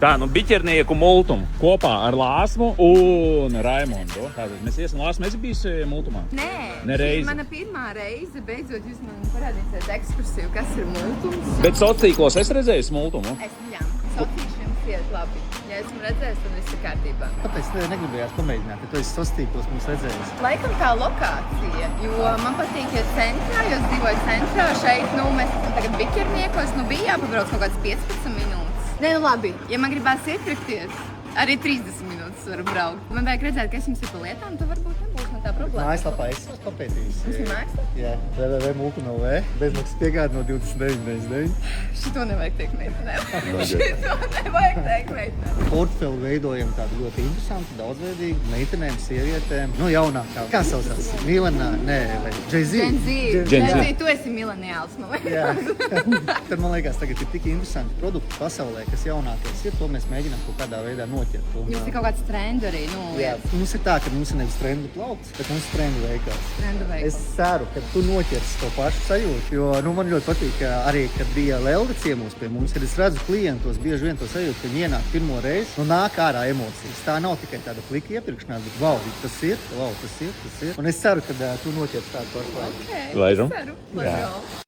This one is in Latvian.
Tā, biķernieku multumu kopā ar Lāsmu un Raimondu. Tātad mēs iesim Lāsmu. Esi bijis multumā? Nē, Nereizi. Mana pirmā reize. Beidzot, jūs man parādīsiet ekskursiju, kas ir multums. Bet sociālos es redzēju multumu. Jā, sociāli jums iet labi. Ja esmu redzējis, tad viss ir kārtībā. Kāpēc tu negribējāt pamēģināt, ja tu esi sociālos mums redzējis? Laikam tā lokācija, jo man patīk iet centrā, jo es dzīvoju centrā. Šeit, mēs esam tagad biķerniekos, bija jāpabrauc kaut kāds 15 minūtes. Nē, labi, ja man gribās iepirkties, arī 30 minūtes varu braukt. Man vajag redzēt, kas jums ir pa lietām, tad varbūt nebūs man tā problēma. Mājaslapā es esmu papētījis. Mums ir mājaslapa? Jā, www.multu.lv, bezmaksas piegāde no 29,99. Šito nevajag teikt meitenēm. Šito nevajag teikt meitenēm. Portfeli veidojam tādu ļoti interesantu, daudzveidīgu meitenēm, sievietēm. Jaunākā. Kā saucās? Milena? Nē, vai Jay-Z? Gen Z. Tu esi mileniāls, man liekas. Jā. Tad man liekas, tagad ir tik interesanti produkti pasaulē, kas jaunākais ir, to mēs mēģinām kaut kādā veidā noķert. Jums ir kaut kāds trendu arī, Jā, mums ir tā, ka mums ir nevis trendu plaukts, bet mums ir trendu veikals. Trendu veikals. Es ceru, ka tu noķers to pašu sajūtu, jo man ļoti patīk arī, kad bija Lelga ciemos pie mums, kad es redzu klientos, bieži vien to sajūtu, ka viņi ienāk pirmo reizi, nāk ārā emocijas. Tā nav tikai tāda klika iepirkšanās, bet wow, tas ir. Un es ceru, ka tu noķers tādu pašu. Okay, Laižam? ceru.